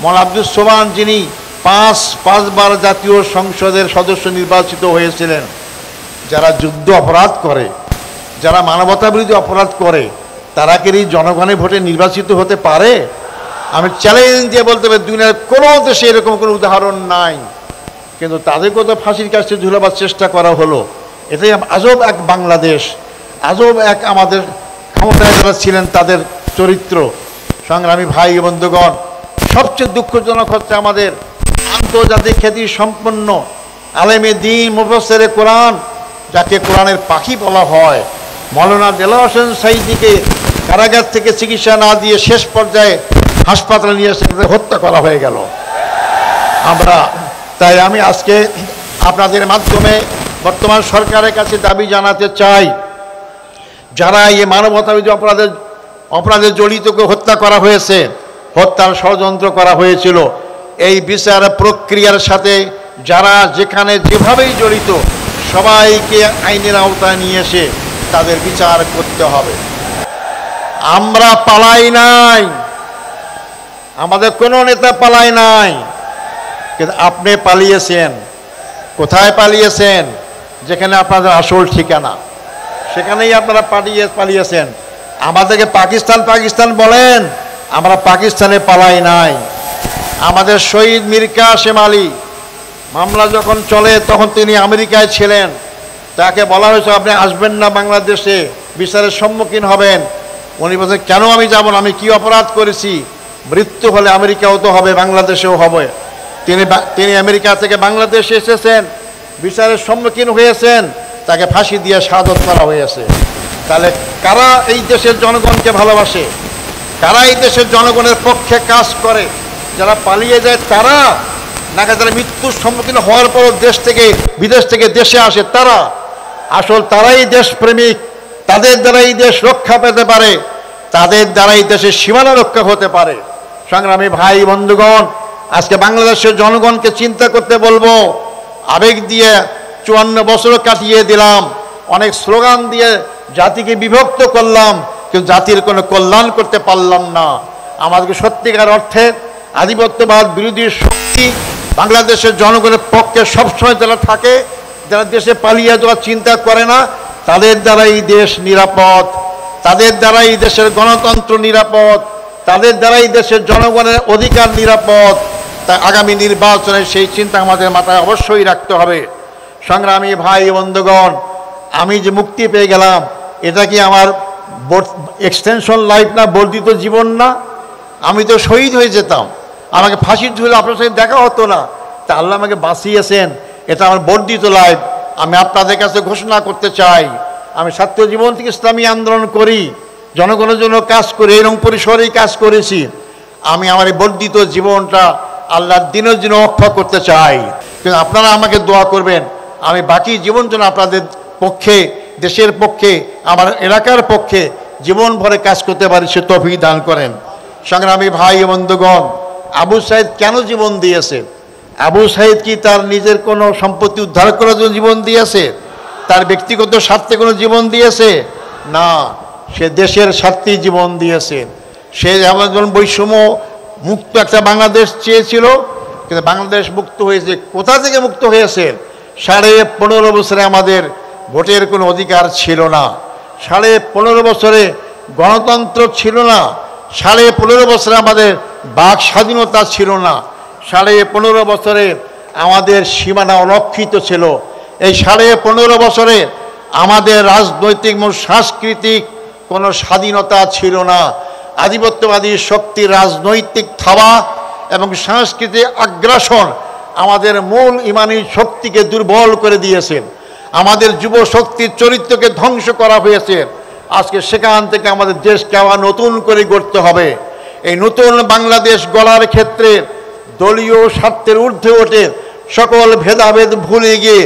মৌলানা আব্দুস সোবহান যিনি পাঁচবার জাতীয় সংসদের সদস্য নির্বাচিত হয়েছিলেন, যারা যুদ্ধ অপরাধ করে, যারা মানবতাবিরোধী অপরাধ করে, তারা কি এই জনগণের ভোটে নির্বাচিত হতে পারে? আমি চ্যালেঞ্জ দিয়ে বলতে পারি দুনিয়ার কোনো দেশে এরকম কোনো উদাহরণ নাই। কিন্তু তাদেরকেও তো ফাঁসির কাছে ঝুলাবার চেষ্টা করা হলো। এটাই আজব এক বাংলাদেশ, আজব এক আমাদের ক্ষমতায় যারা ছিলেন তাদের চরিত্র। সংগ্রামী ভাই বন্ধুগণ, সবচেয়ে দুঃখজনক হচ্ছে আমাদের আন্তর্জাতিক খ্যাতি সম্পন্ন আলেমে দ্বীন মুফাসসিরে কোরআন, যাকে কোরআনের পাখি বলা হয়, মৌলানা দেলাওয়ার হোসেন সাঈদীকে কারাগার থেকে চিকিৎসা না দিয়ে শেষ পর্যায়ে হাসপাতালে নিয়ে এসে হত্যা করা হয়ে গেল। তাই আমি আজকে আপনাদের মাধ্যমে বর্তমান সরকারের কাছে দাবি জানাতে চাই, যারা এই মানবতাবিরোধী অপরাধে জড়িতকে হত্যা করা হয়েছে, হত্যার ষড়যন্ত্র করা হয়েছিল, এই বিচার প্রক্রিয়ার সাথে যারা যেখানে যেভাবেই জড়িত সবাইকে আইনের আওতায় নিয়ে এসে তাদের বিচার করতে হবে। আমরা পালাই নাই, আমাদের কোনো নেতা পালাই নাই, কিন্তু আপনি পালিয়েছেন। কোথায় পালিয়েছেন? যেখানে আপনাদের আসল ঠিকানা, সেখানেই আপনারা পালিয়েছেন। আমাদেরকে পাকিস্তান বলেন, আমরা পাকিস্তানে পালাই নাই। আমাদের শহীদ মীর কাসেম আলী মামলা যখন চলে তখন তিনি আমেরিকায় ছিলেন, তাকে বলা হয়েছে আপনি আসবেন না বাংলাদেশে, বিচারের সম্মুখীন হবেন। উনি বলছেন কেন আমি যাব না, আমি কি অপরাধ করেছি? মৃত্যু হলে আমেরিকাও তো হবে, বাংলাদেশেও হবে। তিনি আমেরিকা থেকে বাংলাদেশে এসেছেন, বিচারের সম্মুখীন হয়েছেন, তাকে ফাঁসি দিয়ে শাহাদত করা হয়েছে। তাহলে কারা এই দেশের জনগণকে ভালোবাসে, কারা এই দেশের জনগণের পক্ষে কাজ করে? যারা পালিয়ে যায় তারা, নাকি যারা মৃত্যুর সম্মুখীন হওয়ার পর বিদেশ থেকে দেশে আসে তারা? আসল তারাই দেশপ্রেমিক, তাদের দ্বারাই দেশ রক্ষা পেতে পারে, তাদের দ্বারাই দেশের সীমানা রক্ষা হতে পারে। সংগ্রামী ভাই বন্ধুগণ, আজকে বাংলাদেশের জনগণকে চিন্তা করতে বলবো। আবেগ দিয়ে 54 বছর কাটিয়ে দিলাম, অনেক স্লোগান দিয়ে জাতিকে বিভক্ত করলাম, কিন্তু জাতির কোনো কল্যাণ করতে পারলাম না। আমাদেরকে সত্যিকার অর্থে আধিপত্যবাদ বিরোধী শক্তি বাংলাদেশের জনগণের পক্ষে সবসময় যারা থাকে, যারা দেশে পালিয়ে যাওয়ার চিন্তা করে না, তাদের দ্বারাই দেশ নিরাপদ, তাদের দ্বারাই দেশের গণতন্ত্র নিরাপদ, তাদের দ্বারাই দেশের জনগণের অধিকার নিরাপদ। তাই আগামী নির্বাচনে সেই চিন্তা আমাদের মাথায় অবশ্যই রাখতে হবে। সংগ্রামী ভাই বন্ধুগণ, আমি যে মুক্তি পেয়ে গেলাম, এটা কি আমার এক্সটেনশন লাইফ না, বর্ধিত জীবন না? আমি তো শহীদ হয়ে যেতাম, আমাকে ফাঁসির ঝুলে আপনার সাথে দেখা হতো না। তা আল্লাহ আমাকে বাঁচিয়েছেন, এটা আমার বর্ধিত লাইফ। আমি আপনাদের কাছে ঘোষণা করতে চাই, আমি ছাত্র জীবন থেকে ইসলামী আন্দোলন করি, জনগণের জন্য কাজ করি, এরকম পরিসরেই কাজ করেছি। আমি আমার এই বর্ধিত জীবনটা আল্লাহর দিনের জন্য অক্ষয় করতে চাই। কিন্তু আপনারা আমাকে দোয়া করবেন, আমি বাকি জীবন যেন আপনাদের পক্ষে, দেশের পক্ষে, আমার এলাকার পক্ষে জীবন ভরে কাজ করতে পারি, সে তৌফিক দান করেন। সংগ্রামী ভাই বন্ধুগণ, আবু সাঈদ কেন জীবন দিয়েছে? আবু সাঈদ কি তার নিজের কোনো সম্পত্তি উদ্ধার করার জন্য জীবন দিয়েছে? তার ব্যক্তিগত স্বার্থে কোনো জীবন দিয়েছে? না, সে দেশের স্বার্থেই জীবন দিয়েছে। সে যেমন বৈষম্য মুক্ত একটা বাংলাদেশ চেয়েছিল, কিন্তু বাংলাদেশ মুক্ত হয়েছে। কোথা থেকে মুক্ত হয়েছে? 15.5 বছরে আমাদের ভোটের কোনো অধিকার ছিল না, 15.5 বছরে গণতন্ত্র ছিল না, 15.5 বছরে আমাদের বাক স্বাধীনতা ছিল না, 15.5 বছরে আমাদের সীমানা অরক্ষিত ছিল। এই 15.5 বছরে আমাদের রাজনৈতিক ও সাংস্কৃতিক কোনো স্বাধীনতা ছিল না। আধিপত্যবাদী শক্তির রাজনৈতিক থাবা এবং সাংস্কৃতিক আগ্রাসন আমাদের মূল ইমানি শক্তিকে দুর্বল করে দিয়েছে, আমাদের যুব শক্তির চরিত্রকে ধ্বংস করা হয়েছে। আজকে সেখান থেকে আমাদের দেশকে আবার নতুন করে গড়তে হবে। এই নতুন বাংলাদেশ গড়ার ক্ষেত্রে দলীয় স্বার্থের ঊর্ধ্বে ওঠে সকল ভেদাভেদ ভুলে গিয়ে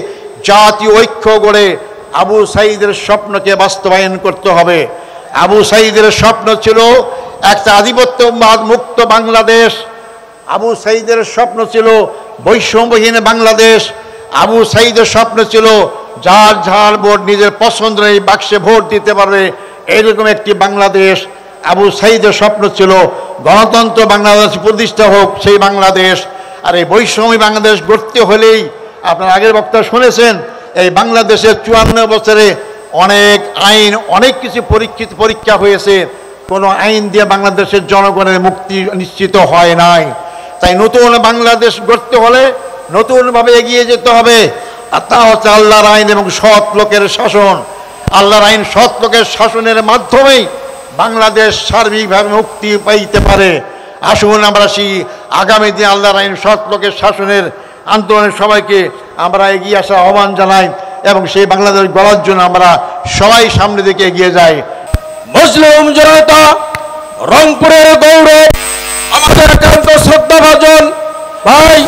জাতীয় ঐক্য গড়ে আবু সাঈদের স্বপ্নকে বাস্তবায়ন করতে হবে। আবু সাঈদের স্বপ্ন ছিল একটা আধিপত্যবাদ মুক্ত বাংলাদেশ, আবু সাঈদের স্বপ্ন ছিল বৈষম্যহীন বাংলাদেশ, আবু সাঈদের স্বপ্ন ছিল যার ভোট নিজের পছন্দের এই বাক্সে ভোট দিতে পারবে এরকম একটি বাংলাদেশ। আবু সাঈদের স্বপ্ন ছিল গণতন্ত্র বাংলাদেশ প্রতিষ্ঠা হোক, সেই বাংলাদেশ। আর এই বৈষম্য বাংলাদেশ গড়তে হলেই আপনার আগের বক্তা শুনেছেন, এই বাংলাদেশের 54 বছরে অনেক আইন, অনেক কিছু পরীক্ষা হয়েছে, কোনো আইন দিয়ে বাংলাদেশের জনগণের মুক্তি নিশ্চিত হয় নাই। তাই নতুন বাংলাদেশ গড়তে হলে নতুনভাবে এগিয়ে যেতে হবে, আর তা হচ্ছে আল্লাহর আইন এবং সৎ লোকের শাসন। আল্লাহর আইন সৎ লোকের শাসনের মাধ্যমেই বাংলাদেশ সার্বিকভাবে মুক্তি পাইতে পারে। আসুন আমরা সেই আগামী দিন আল্লাহর আইন সৎ লোকের শাসনের আন্দোলনের সবাইকে আমরা এগিয়ে আসার আহ্বান জানাই এবং সেই বাংলাদেশ গড়ার জন্য আমরা সবাই সামনে দিকে এগিয়ে যাই। মুসলিম জনতা, রংপুরের গৌরব, আমাদের একান্ত শ্রদ্ধাভাজন ভাই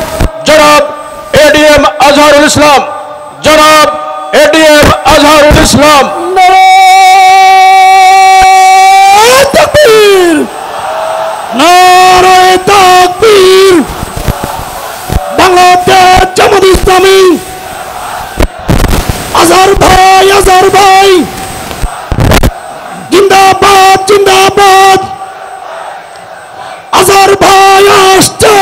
জনাব এডিএম আজহারুল ইসলাম, জনাব এডিএম আজহারুল ইসলাম। নারায়ে তাকবীর, নারায়ে তাকবীর। বাংলাদেশ জামাত ইসলামী, আজহার ভাই জিন্দাবাদ, জিন্দাবাদ। আজহার ভাই আসছে,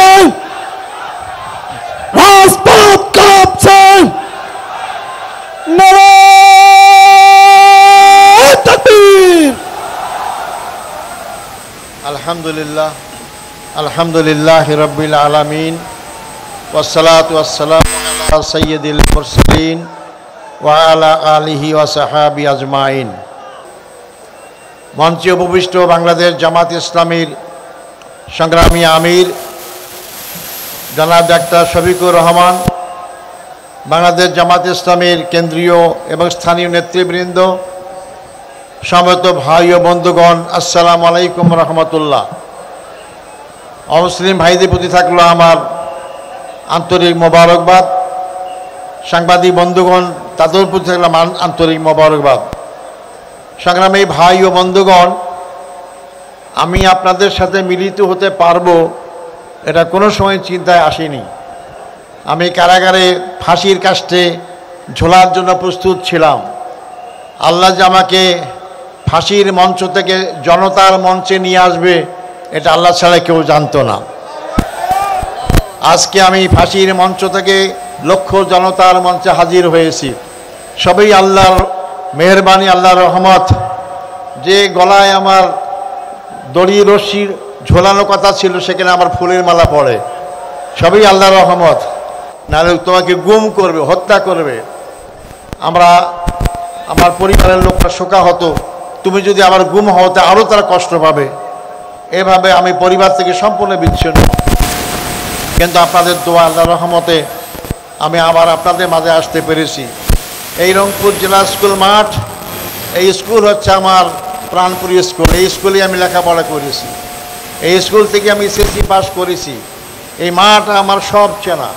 রাজপথ কাঁপছে। নারায়ে তাকবীর। আলহামদুলিল্লাহ, আলহামদুলিল্লাহ রাব্বিল আলামিন, ওয়াসসালাতু ওয়াসসালামু আলা সাইয়্যিদিল মুরসালিন ওয়া আলা আলিহি ওয়া সাহাবি আজমাইন। মঞ্চে উপবিষ্ট বাংলাদেশ জামাত ইসলামীর সংগ্রামী আমির জনাব ডাক্তার শফিকুর রহমান, বাংলাদেশ জামাত ইসলামীর কেন্দ্রীয় এবং স্থানীয় নেতৃবৃন্দ, সমবেত ভাই ও বন্ধুগণ, আসসালামু আলাইকুম রহমতুল্লাহ। অমুসলিম ভাইদের প্রতি থাকলো আমার আন্তরিক মোবারকবাদ, সাংবাদিক বন্ধুগণ তাদের প্রতি থাকলো আমার আন্তরিক মোবারকবাদ। সংগ্রামী ভাই ও বন্ধুগণ, আমি আপনাদের সাথে মিলিত হতে পারবো এটা কোনো সময় চিন্তায় আসেনি। আমি কারাগারে ফাঁসির কাস্টে ঝোলার জন্য প্রস্তুত ছিলাম। আল্লাহ যে আমাকে ফাঁসির মঞ্চ থেকে জনতার মঞ্চে নিয়ে আসবে এটা আল্লাহ ছাড়া কেউ জানতো না। আজকে আমি ফাঁসির মঞ্চ থেকে লক্ষ জনতার মঞ্চে হাজির হয়েছি। সবই আল্লাহর মেহেরবানি, আল্লাহর রহমত। যে গলায় আমার দড়ি রশ্মি ঝোলানো কথা ছিল সেখানে আমার ফুলের মালা পড়ে, সবই আল্লাহর রহমত। নাহলে তোমাকে গুম করবে, হত্যা করবে। আমার পরিবারের লোকরা শোকা হতো, তুমি যদি আবার গুম হতে আরও তারা কষ্ট পাবে। এভাবে আমি পরিবার থেকে সম্পূর্ণ বিচ্ছিন্ন। কিন্তু আপনাদের দোয়া, আল্লাহর রহমতে আমি আবার আপনাদের মাঝে আসতে পেরেছি। এই রংপুর জেলা স্কুল মাঠ, এই স্কুল হচ্ছে আমার প্রাণপ্রিয় স্কুল। এই স্কুলে আমি লেখাপড়া করেছি, এই স্কুল থেকে আমি এসএসসি পাস করেছি। এই মাঠ আমার সব চেনা।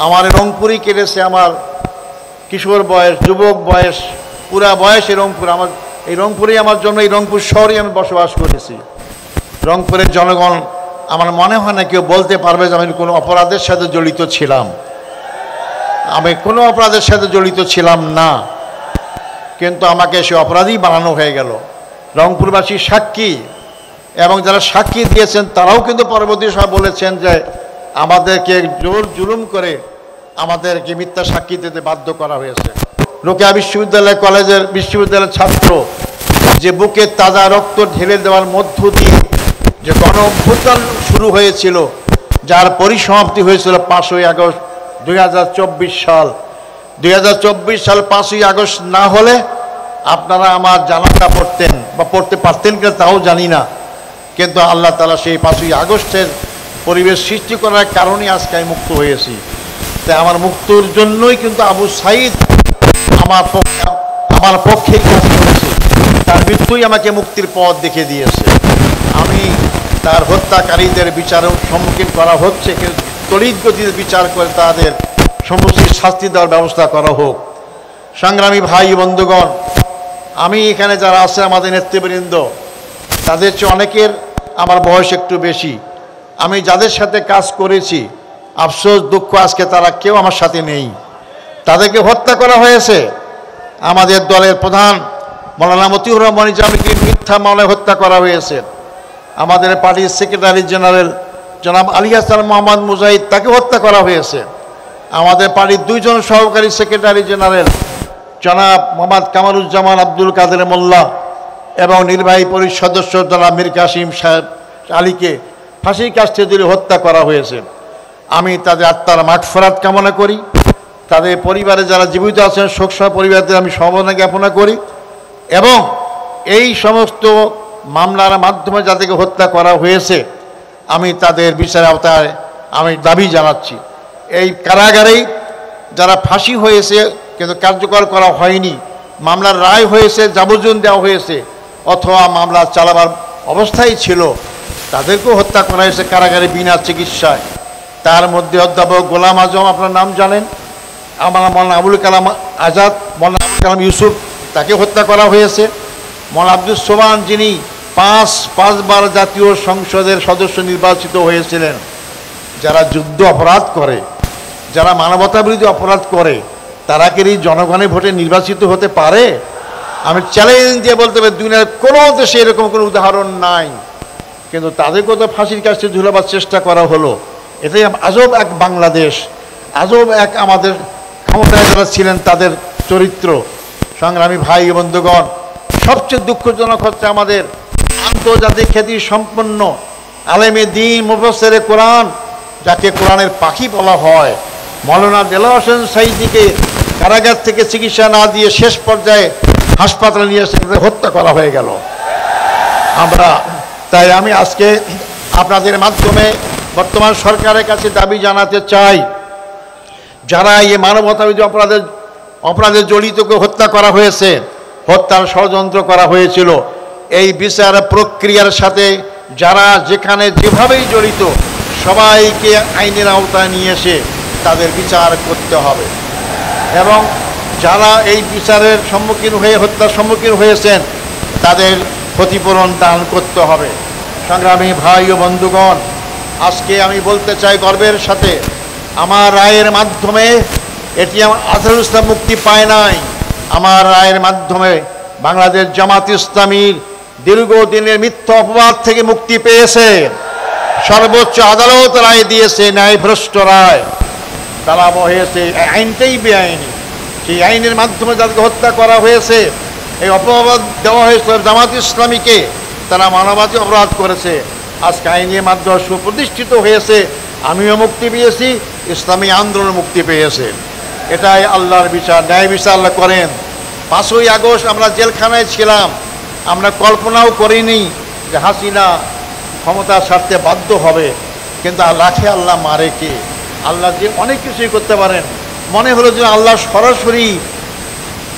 আমার রংপুরই কেটেছে আমার কিশোর বয়স, যুবক বয়স, পুরা বয়স এই রংপুর। এই রংপুরেই আমার জন্য, এই রংপুর শহরেই আমি বসবাস করেছি। রংপুরের জনগণ আমার মনে হয় না কেউ বলতে পারবে যে আমি কোনো অপরাধের সাথে জড়িত ছিলাম। আমি কোনো অপরাধের সাথে জড়িত ছিলাম না, কিন্তু আমাকে সে অপরাধী বানানো হয়ে গেল। রংপুরবাসী সাক্ষী, এবং যারা সাক্ষী দিয়েছেন তারাও কিন্তু পরবর্তী সময় বলেছেন যে আমাদেরকে জোর জুলুম করে আমাদেরকে মিথ্যা সাক্ষী দিতে বাধ্য করা হয়েছে। রোকেয়া বিশ্ববিদ্যালয়ের ছাত্র যে বুকে তাজা রক্ত ঢেলে দেওয়ার মধ্য দিয়ে যে গণ অভ্যুত্থান শুরু হয়েছিল, যার পরিসমাপ্তি হয়েছিল 5ই আগস্ট 2024 সাল। 2024 সাল 5ই আগস্ট না হলে আপনারা আমার জানাজা পড়তেন বা পড়তে পারতেন কিনা তাও জানি না, কিন্তু আল্লাহ তাআলা সেই 5ই আগস্টের পরিবেশ সৃষ্টি করার কারণে আজকে আমি মুক্ত হয়েছি। তাই আমার মুক্তির জন্যই কিন্তু আবু সাঈদ আমার পক্ষে কাজ করেছে। তার মৃত্যুই আমাকে মুক্তির পথ দেখে দিয়েছে। আমি তার হত্যাকারীদের বিচারের সম্মুখীন করা হচ্ছে, কিন্তু তড়িৎ গতিতে বিচার করে তাদের সমষ্টির শাস্তি দেওয়ার ব্যবস্থা করা হোক। সংগ্রামী ভাই বন্ধুগণ, আমি এখানে যারা আছে আমাদের নেতৃবৃন্দ, তাদের চেয়ে অনেকের আমার বয়স একটু বেশি। আমি যাদের সাথে কাজ করেছি, আফসোস দুঃখ আজকে তারা কেউ আমার সাথে নেই। তাদেরকে হত্যা করা হয়েছে। আমাদের দলের প্রধান মৌলানা মতিউর রহমান নিজামীকে মিথ্যা মামলায় হত্যা করা হয়েছে। আমাদের পার্টির সেক্রেটারি জেনারেল জনাব আলী হাসান মোহাম্মদ মুজাহিদ, তাকে হত্যা করা হয়েছে। আমাদের পার্টির দুইজন সহকারী সেক্রেটারি জেনারেল জনাব মোহাম্মদ কামারুজ্জামান আব্দুল কাদের মোল্লা এবং নির্বাহী পরিষদ সদস্য জনাব মীর কাসিম সাহেব আলীকে ফাঁসির কাস্টে দিলে হত্যা করা হয়েছে। আমি তাদের আত্মার মাগফিরাত কামনা করি। তাদের পরিবারে যারা জীবিত আছেন শোকসহ পরিবারদের আমি সমবেদনা জ্ঞাপন করি এবং এই সমস্ত মামলার মাধ্যমে যাদেরকে হত্যা করা হয়েছে আমি তাদের বিচারের আওতায় আমি দাবি জানাচ্ছি। এই কারাগারেই যারা ফাঁসি হয়েছে কিন্তু কার্যকর করা হয়নি, মামলার রায় হয়েছে, যাবজ্জীবন দেওয়া হয়েছে অথবা মামলা চালাবার অবস্থায় ছিল, তাদেরকেও হত্যা করা হয়েছে কারাগারে বিনা চিকিৎসায়। তার মধ্যে অধ্যাপক গোলাম আজম, আপনার নাম জানেন, আমার মৌলানা আবুল কালাম আজাদ, মৌলানা আবুল কালাম ইউসুফ, তাকে হত্যা করা হয়েছে। মৌলানা আব্দুস সোবহান, যিনি পাঁচবার জাতীয় সংসদের সদস্য নির্বাচিত হয়েছিলেন। যারা যুদ্ধ অপরাধ করে, যারা মানবতা বিরোধী অপরাধ করে, তারা কি এই জনগণের ভোটে নির্বাচিত হতে পারে? আমি চ্যালেঞ্জ দিয়ে বলতে পারি দুনিয়ার কোনো দেশে এরকম কোনো উদাহরণ নাই, কিন্তু তাদেরকেও তো ফাঁসির কাছে ঝুলাবার চেষ্টা করা হলো। এটাই আজব এক বাংলাদেশ, আজব এক আমাদের ক্ষমতায় যারা ছিলেন তাদের চরিত্র। সংগ্রামী ভাই বন্ধুগণ, সবচেয়ে দুঃখজনক হচ্ছে আমাদের আন্তর্জাতিক খ্যাতি সম্পন্ন আলেমে দ্বীন মুফাসসিরে কোরআন, যাকে কোরআনের পাখি বলা হয়, মৌলানা দেলোয়ার হোসেন সাঈদীকে কারাগার থেকে চিকিৎসা না দিয়ে শেষ পর্যায়ে হাসপাতালে নিয়ে এসে হত্যা করা হয়ে গেল। তাই আমি আজকে আপনাদের মাধ্যমে বর্তমান সরকারের কাছে দাবি জানাতে চাই, যারা এই মানবতাবিরোধী অপরাধে জড়িতকে হত্যা করা হয়েছে, হত্যার ষড়যন্ত্র করা হয়েছিল, এই বিচার প্রক্রিয়ার সাথে যারা যেখানে যেভাবেই জড়িত সবাইকে আইনের আওতায় নিয়ে এসে তাদের বিচার করতে হবে এবং যারা এই বিচারের সম্মুখীন হয়ে হত্যার সম্মুখীন হয়েছেন তাদের ক্ষতিপূরণ দান করতে হবে। সংগ্রামী ভাই ও বন্ধুগণ, আজকে আমি বলতে চাই গর্বের সাথে, আমার রায়ের মাধ্যমে এটি আমার আজহারুল ইসলাম মুক্তি পায় নাই, আমার রায়ের মাধ্যমে বাংলাদেশ জামাত ইসলামীর দীর্ঘদিনের মিথ্যা অপবাদ থেকে মুক্তি পেয়েছে। সর্বোচ্চ আদালত রায় দিয়েছে, ন্যায়ভ্রষ্ট রায়। তারা হয়েছে আইনটাই বেআইনি, সেই আইনের মাধ্যমে যাদেরকে হত্যা করা হয়েছে, এই অপবাদ দেওয়া হয়েছিল জামাত ইসলামীকে, তারা মানবাধিকার অপরাধ করেছে। আজকে আইনের মাধ্যমে সুপ্রতিষ্ঠিত হয়েছে, আমিও মুক্তি পেয়েছি, ইসলামী আন্দোলন মুক্তি পেয়েছে। এটাই আল্লাহর বিচার, ন্যায় বিচার আল্লাহ করেন। 5ই আগস্ট আমরা জেলখানায় ছিলাম, আমরা কল্পনাও করিনি যে হাসিনা ক্ষমতার স্বার্থে বাধ্য হবে, কিন্তু রাখে আল্লাহ, মারে কে? আল্লাহ যে অনেক কিছুই করতে পারেন। মনে হলো যে আল্লাহ সরাসরি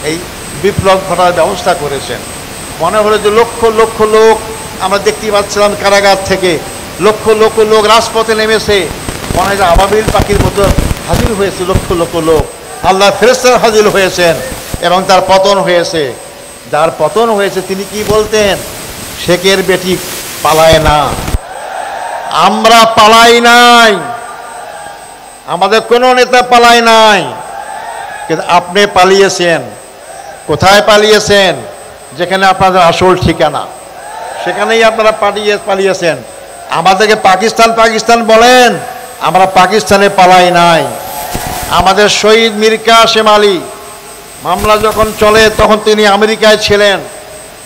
এই বিপ্লব ঘটার ব্যবস্থা করেছেন। মনে হলো যে লক্ষ লক্ষ লোক, আমরা দেখতেই পাচ্ছিলাম কারাগার থেকে লক্ষ লক্ষ লোক রাজপথে নেমেছে, মনে হয় যে আবাবিল পাখির মতো হাজির হয়েছে লক্ষ লক্ষ লোক। আল্লাহ ফেরেশতারা হাজির হয়েছেন এবং তার পতন হয়েছে। যার পতন হয়েছে তিনি কি বলতেন? শেখের বেটি পালায় না, আমরা পালাই নাই, আমাদের কোনো নেতা পালায় নাই, কিন্তু আপনি পালিয়েছেন। কোথায় পালিয়েছেন? যেখানে আপনাদের আসল ঠিকানা, সেখানেই আপনারা পালিয়েছেন। আমাদেরকে পাকিস্তান বলেন, আমরা পাকিস্তানে পালাই নাই। আমাদের শহীদ মীর কাসেম আলী মামলা যখন চলে তখন তিনি আমেরিকায় ছিলেন,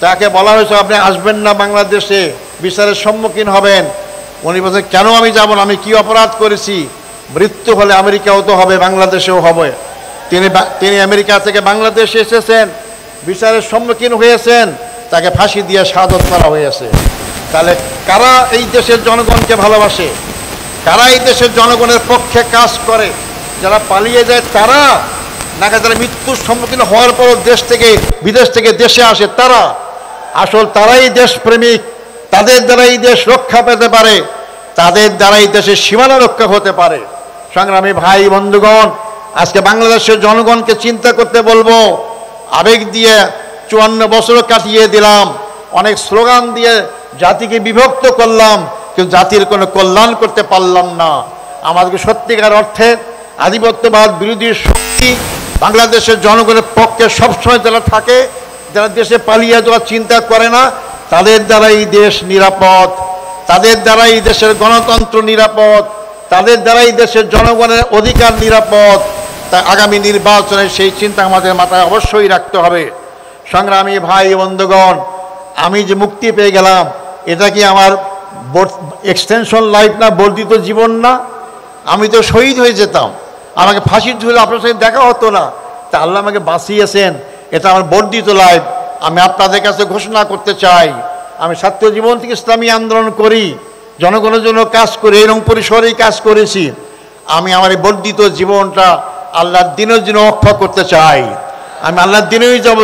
তাকে বলা হয়েছে আপনি আসবেন না বাংলাদেশে, বিচারের সম্মুখীন হবেন। উনি বলছেন কেন আমি যাব না, আমি কি অপরাধ করেছি? মৃত্যু হলে আমেরিকাও তো হবে, বাংলাদেশেও হবে। তিনি আমেরিকা থেকে বাংলাদেশে এসেছেন, বিচারের সম্মুখীন হয়েছেন, তাকে ফাঁসি দিয়ে শাহাদত করা হয়েছে। তাহলে কারা এই দেশের জনগণকে ভালোবাসে, কারা এই দেশের জনগণের পক্ষে কাজ করে? যারা পালিয়ে যায় তারা, নাকি যারা মৃত্যুর সম্মুখীন হওয়ার পরও বিদেশ থেকে দেশে আসে তারা? আসল তারাই দেশপ্রেমিক, তাদের দ্বারা এই দেশ রক্ষা পেতে পারে, তাদের দ্বারা এই দেশের সীমানা রক্ষা হতে পারে। সংগ্রামী ভাই বন্ধুগণ, আজকে বাংলাদেশের জনগণকে চিন্তা করতে বলবো। আবেগ দিয়ে 54 বছর কাটিয়ে দিলাম, অনেক স্লোগান দিয়ে জাতিকে বিভক্ত করলাম, কিন্তু জাতির কোনো কল্যাণ করতে পারলাম না। আমাদেরকে সত্যিকার অর্থে আধিপত্যবাদ বিরোধী শক্তি বাংলাদেশের জনগণের পক্ষে সবসময় যারা থাকে, যারা দেশে পালিয়ে যাওয়ার চিন্তা করে না, তাদের দ্বারা এই দেশ নিরাপদ, তাদের দ্বারাই দেশের গণতন্ত্র নিরাপদ, তাদের দ্বারাই দেশের জনগণের অধিকার নিরাপদ। তাই আগামী নির্বাচনে সেই চিন্তা আমাদের মাথায় অবশ্যই রাখতে হবে। সংগ্রামী ভাই বন্ধুগণ, আমি যে মুক্তি পেয়ে গেলাম, এটা কি আমার এক্সটেনশন লাইফ না, বর্ধিত জীবন না? আমি তো শহীদ হয়ে যেতাম, আমাকে ফাঁসির ঝুলে আপনার সাথে দেখা হতো না। তা আল্লাহ আমাকে বাঁচিয়েছেন, এটা আমার বর্ধিত লাইফ। আমি আপনাদের কাছে ঘোষণা করতে চাই, আমি ছাত্র জীবন থেকে ইসলামী আন্দোলন করি, জনগণের জন্য কাজ করি, এরকম পরিসরেই কাজ করেছি। আমি আমার এই বর্ধিত জীবনটা আল্লাহর দিনের জন্য অক্ষয় করতে চাই। আমি আল্লাহর দিনেই যাব।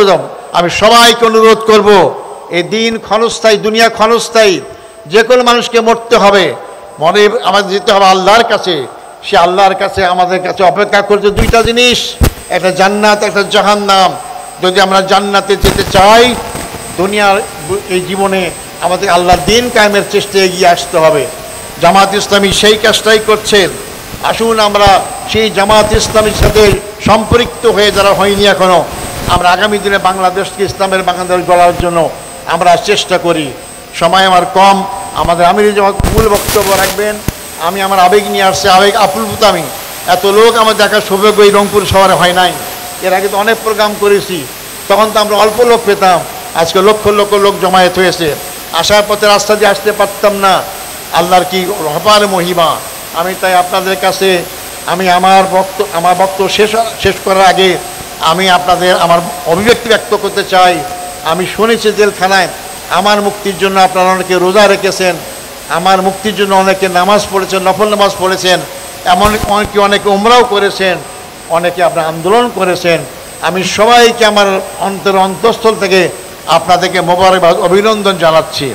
আমি সবাইকে অনুরোধ করব, এই দিন ক্ষণস্থায়ী, দুনিয়া ক্ষণস্থায়ী, যে কোনো মানুষকে মরতে হবে, মনে আমাদের যেতে হবে আল্লাহর কাছে। সে আল্লাহর কাছে আমাদের কাছে অপেক্ষা করছে দুইটা জিনিস, একটা জান্নাত, একটা জাহান্নাম। যদি আমরা জান্নাতে যেতে চাই, দুনিয়ার এই জীবনে আমাদের আল্লাহর দিন কায়েমের চেষ্টায় এগিয়ে আসতে হবে। জামাত ইসলামী সেই কাজটাই করছেন। আসুন আমরা সেই জামাত ইসলামীর সাথে সম্পৃক্ত হয়ে, যারা হয়নি এখনও, আমরা আগামী দিনে বাংলাদেশকে ইসলামের বাংলাদেশ গড়ার জন্য আমরা চেষ্টা করি। সময় আমার কম, আমাদের আমির জামাত মূল বক্তব্য রাখবেন। আমি আমার আবেগ নিয়ে আসছি, আবেগ আপ্লুত। আমি এত লোক আমার দেখার সৌভাগ্য এই রংপুর শহরে হয় নাই। এর আগে তো অনেক প্রোগ্রাম করেছি, তখন তো আমরা অল্প লোক পেতাম, আজকে লক্ষ লক্ষ লোক জমায়েত হয়েছে। আসার পথে রাস্তা দিয়ে আসতে পারতাম না, আল্লাহর কি অপার মহিমা। আমি তাই আপনাদের কাছে আমি আমার বক্তব্য শেষ করার আগে আমি আপনাদের আমার অভিব্যক্তি ব্যক্ত করতে চাই। আমি শুনেছি জেলখানায় আমার মুক্তির জন্য আপনারা অনেকে রোজা রেখেছেন, আমার মুক্তির জন্য অনেকে নামাজ পড়েছেন, নফল নামাজ পড়েছেন, এমন অনেকে উমরাও করেছেন, অনেকে আপনার আন্দোলন করেছেন। আমি সবাইকে আমার অন্তঃস্থল থেকে আপনাদেরকে মোবারকবাদ, অভিনন্দন জানাচ্ছি।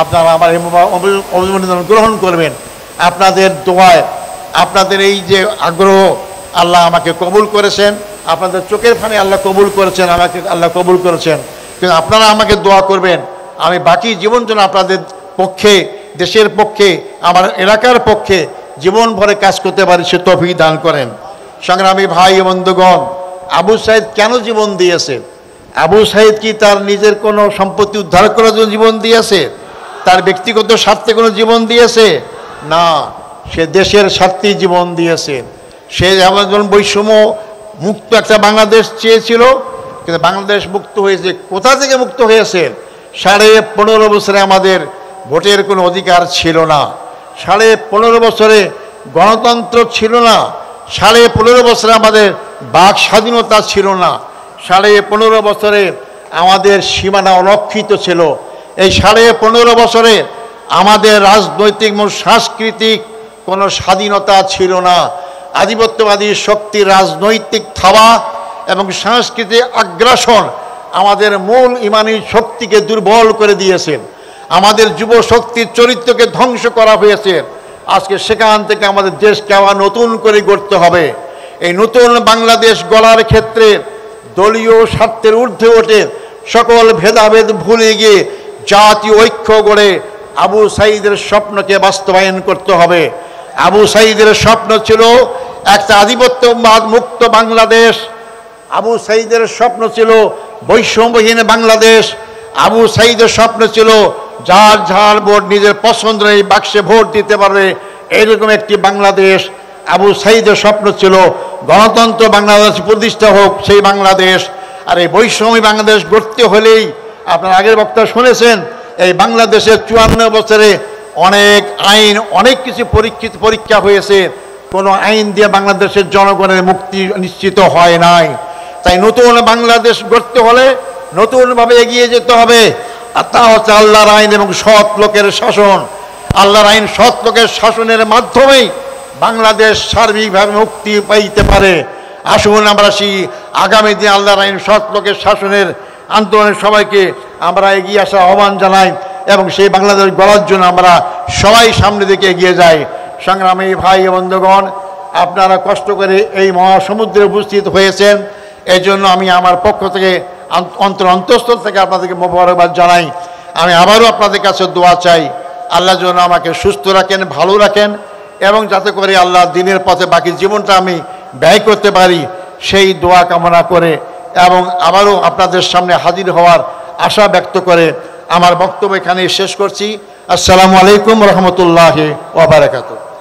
আপনারা আমার এই অভিনন্দন গ্রহণ করবেন। আপনাদের দোয়ায়, আপনাদের এই যে আগ্রহ, আল্লাহ আমাকে কবুল করেছেন। আপনাদের চোখের ফানে আল্লাহ কবুল করেছেন, আমাকে আল্লাহ কবুল করেছেন। কিন্তু আপনারা আমাকে দোয়া করবেন, আমি বাকি জীবন যেন আপনাদের পক্ষে, দেশের পক্ষে, আমার এলাকার পক্ষে জীবন ভরে কাজ করতে পারি, সে তৌফিক দান করেন। সংগ্রামী ভাই বন্ধুগণ, আবু সাইদ কেন জীবন দিয়েছে? আবু সাইদ কি তার নিজের কোনো সম্পত্তি উদ্ধার করার জন্য জীবন দিয়েছে? তার ব্যক্তিগত স্বার্থে কোনো জীবন দিয়েছে? না, সে দেশের স্বার্থেই জীবন দিয়েছে। সে যেমন বৈষম্য মুক্ত একটা বাংলাদেশ চেয়েছিল, কিন্তু বাংলাদেশ মুক্ত হয়েছে। কোথা থেকে মুক্ত হয়েছে? 15.5 বছরে আমাদের ভোটের কোনো অধিকার ছিল না, 15.5 বছরে গণতন্ত্র ছিল না, 15.5 বছরে আমাদের বাক স্বাধীনতা ছিল না, 15.5 বছরে আমাদের সীমানা অরক্ষিত ছিল। এই 15.5 বছরে আমাদের রাজনৈতিক এবং সাংস্কৃতিক কোনো স্বাধীনতা ছিল না। আধিপত্যবাদী শক্তির রাজনৈতিক থাবা এবং সাংস্কৃতিক আগ্রাসন আমাদের মূল ইমানি শক্তিকে দুর্বল করে দিয়েছেন, আমাদের যুব শক্তির চরিত্রকে ধ্বংস করা হয়েছে। আজকে সেখান থেকে আমাদের দেশকে আবার নতুন করে গড়তে হবে। এই নতুন বাংলাদেশ গড়ার ক্ষেত্রে দলীয় স্বার্থের ঊর্ধ্বে ওঠে সকল ভেদাভেদ ভুলে গিয়ে জাতীয় ঐক্য গড়ে আবু সাঈদের স্বপ্নকে বাস্তবায়ন করতে হবে। আবু সাঈদের স্বপ্ন ছিল একটা আধিপত্যবাদ মুক্ত বাংলাদেশ, আবু সাঈদের স্বপ্ন ছিল বৈষম্যহীন বাংলাদেশ, আবু সাঈদের স্বপ্ন ছিল যার যার ভোট নিজের পছন্দের এই বাক্সে ভোট দিতে পারবে এরকম একটি বাংলাদেশ। আবু সাঈদের স্বপ্ন ছিল গণতন্ত্র বাংলাদেশ প্রতিষ্ঠা হোক সেই বাংলাদেশ। আর এই বৈষম্য বাংলাদেশ গড়তে হলেই, আপনারা আগের বক্তা শুনেছেন, এই বাংলাদেশের 54 বছরে অনেক আইন, অনেক কিছু পরীক্ষা হয়েছে, কোনো আইন দিয়ে বাংলাদেশের জনগণের মুক্তি নিশ্চিত হয় নাই। তাই নতুন বাংলাদেশ গড়তে হলে নতুনভাবে এগিয়ে যেতে হবে। আর তা হচ্ছে আল্লাহর আইন এবং সৎ লোকের শাসন। আল্লাহর আইন সৎ লোকের শাসনের মাধ্যমেই বাংলাদেশ সার্বিকভাবে মুক্তি পাইতে পারে। আসুন আমরা সেই আগামী দিন আল্লাহর আইন সৎ লোকের শাসনের আন্দোলনের সবাইকে আমরা এগিয়ে আসার আহ্বান জানাই এবং সেই বাংলাদেশ গড়ার জন্য আমরা সবাই সামনে দিকে এগিয়ে যাই। সংগ্রামী ভাই বন্ধুগণ, আপনারা কষ্ট করে এই মহাসমুদ্রে উপস্থিত হয়েছেন, এই জন্য আমি আমার পক্ষ থেকে অন্তঃস্থল থেকে আপনাদেরকে মোবারকবাদ জানাই। আমি আবারও আপনাদের কাছে দোয়া চাই, আল্লাহ যেন আমাকে সুস্থ রাখেন, ভালো রাখেন এবং যাতে করে আল্লাহ দিনের পথে বাকি জীবনটা আমি ব্যয় করতে পারি, সেই দোয়া কামনা করে এবং আবারও আপনাদের সামনে হাজির হওয়ার আশা ব্যক্ত করে আমার বক্তব্য এখানে শেষ করছি। আসসালামু আলাইকুম রহমতুল্লাহ ওয়া বারাকাতুহু।